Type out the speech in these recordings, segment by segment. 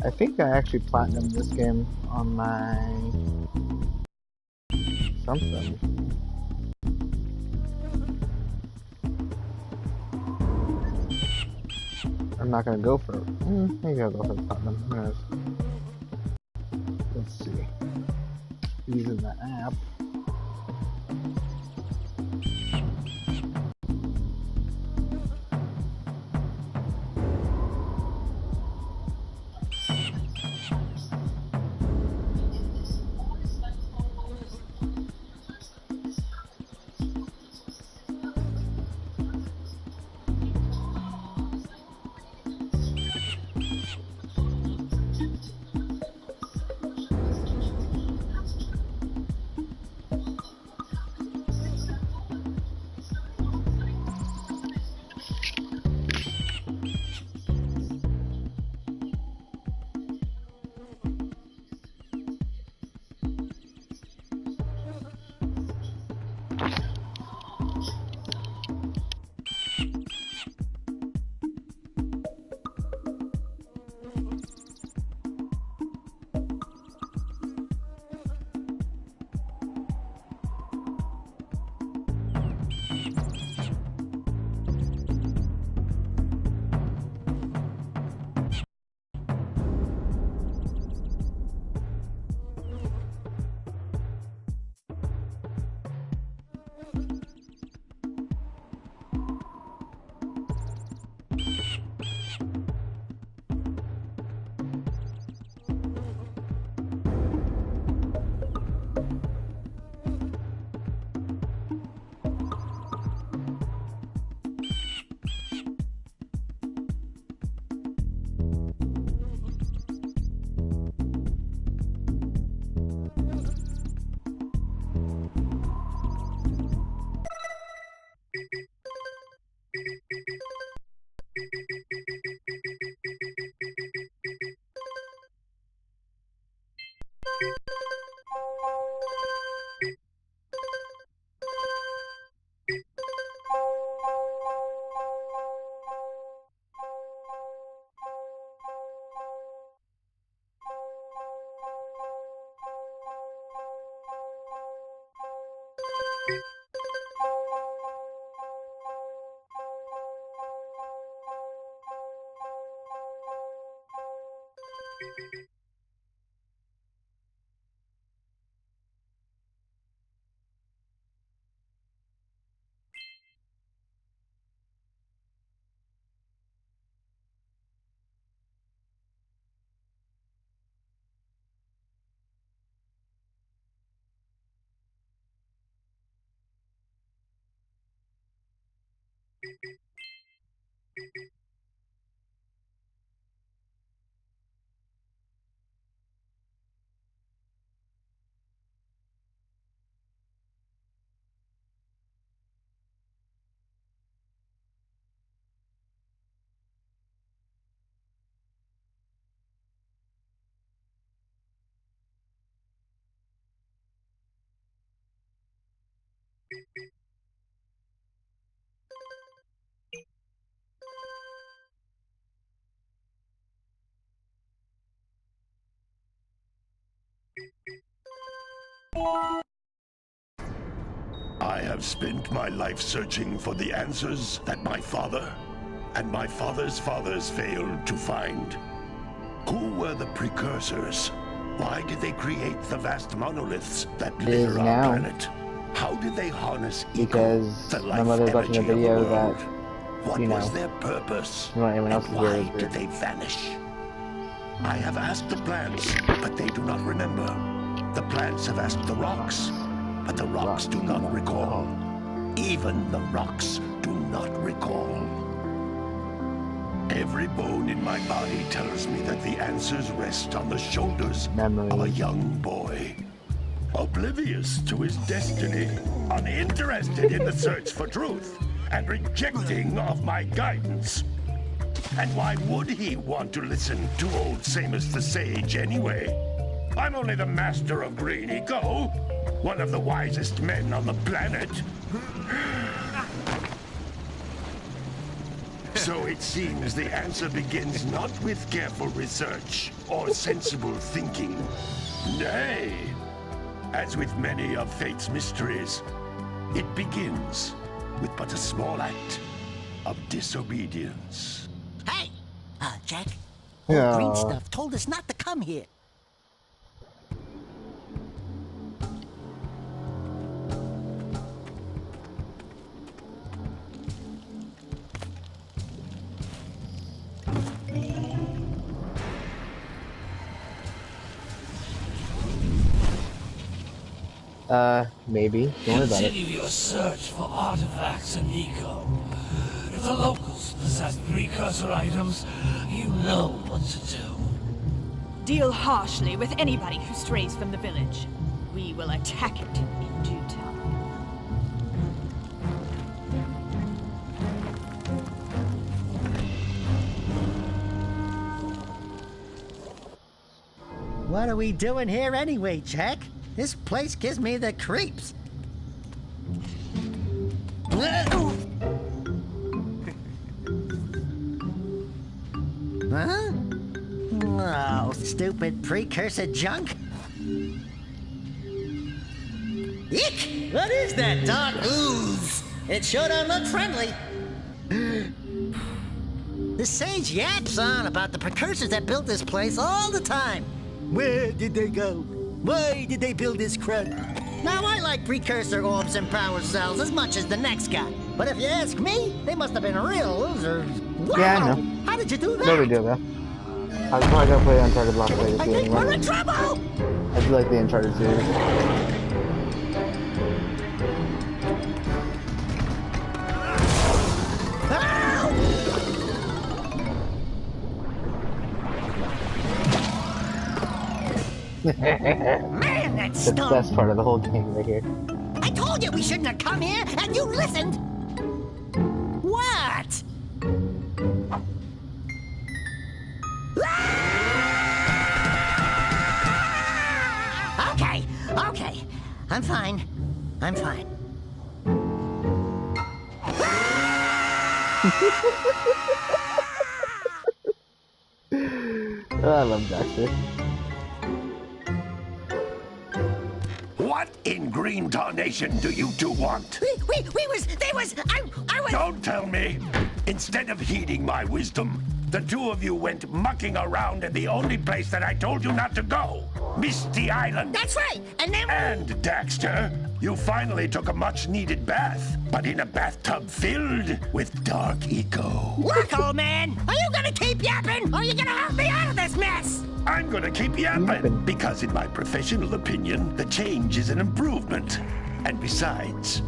I think I actually platinumed this game on my something. I'm not gonna go for it. Maybe I'll go for the platinum. Who knows? Let's see. Using the app. I have spent my life searching for the answers that my father and my father's fathers failed to find. Who were the precursors? Why did they create the vast monoliths that litter our planet? How did they harness because the my life mother's watching a energy of the video world? that, What you know, was their purpose? you want anyone else to And hear why is did weird. they vanish? I have asked the plants, but they do not remember. The plants have asked the rocks, but the rocks do not recall. Even the rocks do not recall. Every bone in my body tells me that the answers rest on the shoulders Memories. of a young boy. Oblivious to his destiny, uninterested in the search for truth, and rejecting of my guidance. And why would he want to listen to old Samus the Sage anyway? I'm only the master of Green Eco, one of the wisest men on the planet. So it seems the answer begins not with careful research or sensible thinking. Nay, as with many of fate's mysteries, it begins with but a small act of disobedience. Hey! Jak, Yeah. old green stuff told us not to come here. Maybe. Don't worry about it. Continue your search for artifacts and eco. If the locals possess precursor items, you know what to do. Deal harshly with anybody who strays from the village. We will attack it in due time. What are we doing here anyway, Jak? This place gives me the creeps. Huh? Oh, stupid precursor junk. Eek! What is that dark ooze? It sure don't look friendly. The sage yaps on about the precursors that built this place all the time. Where did they go? Why did they build this crud? Now, I like precursor orbs and power cells as much as the next guy. But if you ask me, they must have been real losers. Wow! Yeah, I know. How did you do that? No big deal, though. I was probably gonna play Uncharted Lost Legacy I think anyway. we're in trouble! I do like the Uncharted series. Man, that That's the stunk! best part of the whole game right here. I told you we shouldn't have come here, and you listened! What? Okay. I'm fine. I'm fine. I love Daxter. What in green tarnation do you two want? I was... Don't tell me! Instead of heeding my wisdom, the two of you went mucking around in the only place that I told you not to go, Misty Island. That's right, and then... And, Daxter, you finally took a much-needed bath, but in a bathtub filled with dark eco. Look, old man, are you gonna keep yapping, or are you gonna help me out of this mess? I'm gonna keep yapping, because in my professional opinion, the change is an improvement. And besides,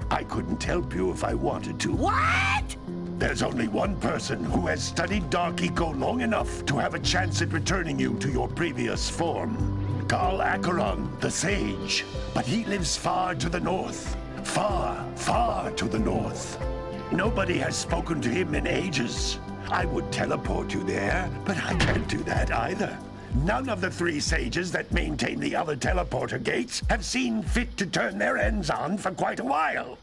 I couldn't help you if I wanted to. What? There's only one person who has studied Dark Eco long enough to have a chance at returning you to your previous form. Carl Acheron, the Sage. But he lives far to the north. Far, far to the north. Nobody has spoken to him in ages. I would teleport you there, but I can't do that either. None of the three sages that maintain the other teleporter gates have seen fit to turn their ends on for quite a while.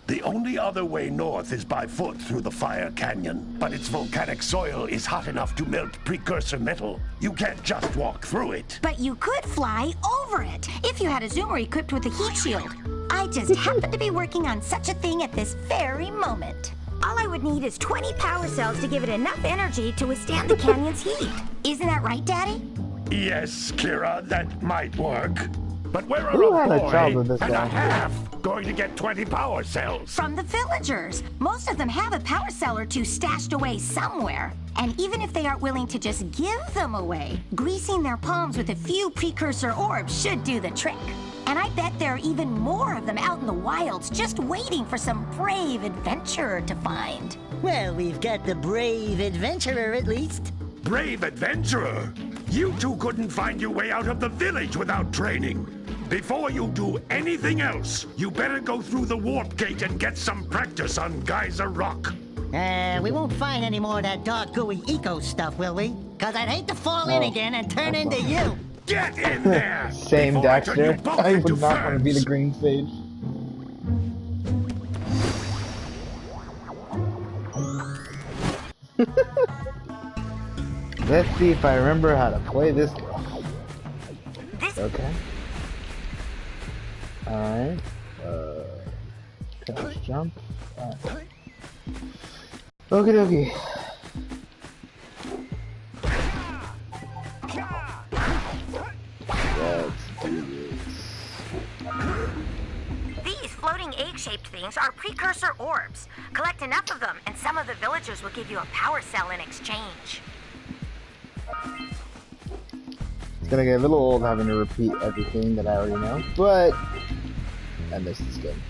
The only other way north is by foot through the Fire Canyon, but its volcanic soil is hot enough to melt precursor metal. You can't just walk through it. But you could fly over it if you had a zoomer equipped with a heat shield. I just happen to be working on such a thing at this very moment. All I would need is 20 power cells to give it enough energy to withstand the canyon's heat. Isn't that right, Daddy? Yes, Kira, that might work. But where are Who a had a boy child with this and guy? a half going to get 20 power cells? From the villagers. Most of them have a power cell or two stashed away somewhere. And even if they aren't willing to just give them away, greasing their palms with a few precursor orbs should do the trick. And I bet there are even more of them out in the wilds just waiting for some brave adventurer to find. Well, we've got the brave adventurer at least. Brave adventurer? You two couldn't find your way out of the village without training. Before you do anything else, you better go through the warp gate and get some practice on Geyser Rock. We won't find any more of that dark gooey eco stuff, will we? Cause I'd hate to fall in again and turn into you. Get in there! Same before I turn you Daxter. both I into would not want to be the ferns. green stage. Let's see if I remember how to play this game. Okay. Alright. Let's jump. Alright. Okie dokie. Let's do this. These floating egg-shaped things are precursor orbs. Collect enough of them, and some of the villagers will give you a power cell in exchange. It's gonna get a little old having to repeat everything that I already know, but I miss this game.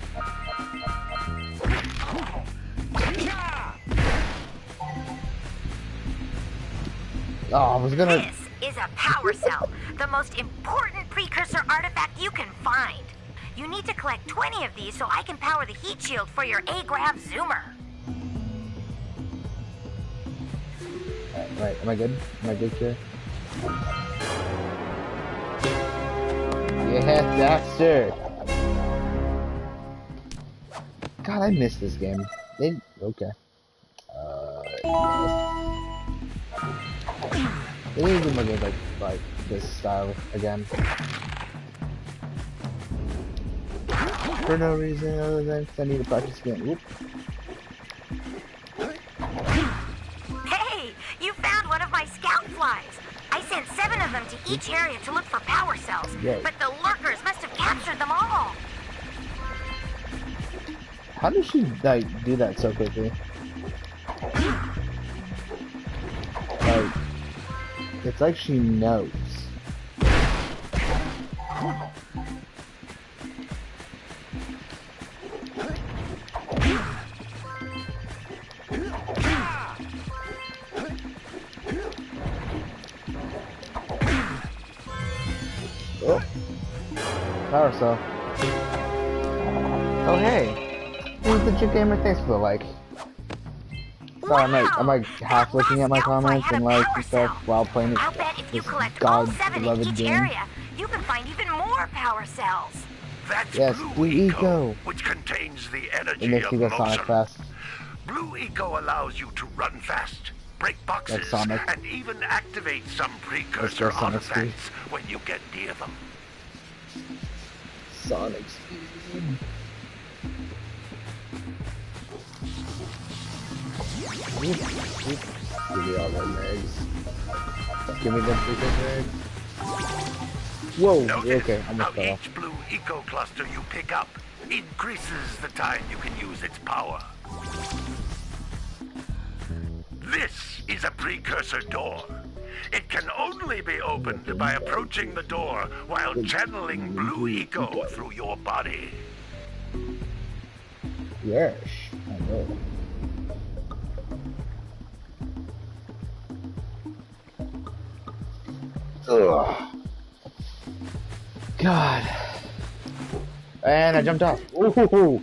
Oh, I was gonna... This is a power cell, the most important precursor artifact you can find. You need to collect 20 of these so I can power the heat shield for your A-Grav zoomer. Right, am I good? Am I good here? Yeah, Daxter! God, I missed this game. Okay. Yes. They need to do more games like this style again. For no reason other than 'cause I need to practice again. Whoop. Hey, you found one of my scout flies. I sent 7 of them to each area to look for power cells, but the lurkers must have captured them all. How does she like do that so quickly? Like, it's like she knows. Oh, power cell. Oh hey, who's the chick gamer? Thanks for the like. Sorry, I'm like half looking at my comments and likes and stuff while playing this. I'll bet if you collect all 7 in God-beloved each game. area, you can find even more power cells. That's Yes, Blue Eco. which contains the It energy makes of you go Sonic motion. fast. Blue Eco allows you to run fast, break boxes, Sonic. and even activate some precursor Let's go Sonic speed. artifacts when you get near them. Sonic speed. Give me all my legs. Give me them freaking legs. Whoa, Notice okay, I'm how gonna fall. each Blue Eco cluster you pick up increases the time you can use its power. This is a precursor door. It can only be opened by approaching the door while channeling Blue Eco through your body. Yes, I know. Ugh. God. And I jumped off. Ooh.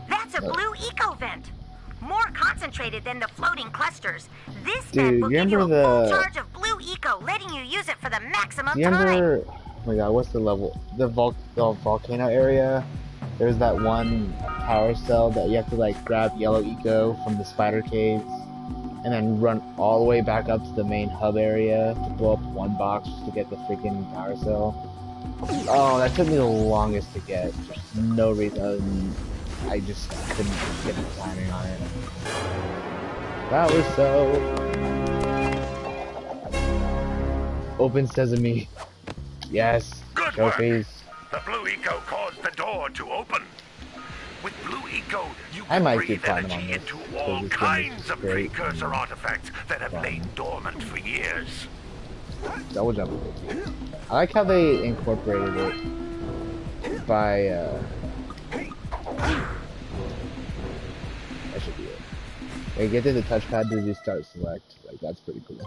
That's a blue eco vent. More concentrated than the floating clusters. This Dude, vent will you give you a remember full the- charge of blue eco, letting you use it for the maximum you time. remember? Oh my God, what's the level? The volcano area. There's that one power cell that you have to like grab yellow eco from the spider caves, and then run all the way back up to the main hub area to blow up one box just to get the freaking power cell. Oh, that took me the longest to get. Just no reason other than I just couldn't get the timing on it. That was so... Open sesame. Yes. Good Trophies. work. The Blue Eco caused the door to open. With Blue Eco, you I can might do breathe platinum on energy this, into because all this game is kinds of great. precursor artifacts that have lain dormant for years. Double jump. I like how they incorporated it by That should be it. Like, get to the touchpad to just start select. Like, that's pretty cool.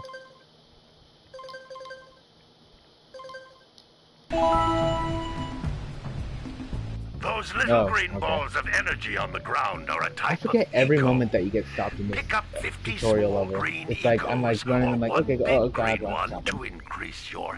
Those little green balls of energy on the ground are a type I forget of every eco. moment that you get stopped in this Pick up 50 tutorial small level. green It's like, I'm like egos running, or I'm like, one okay, big oh god, green what's one happening? to increase your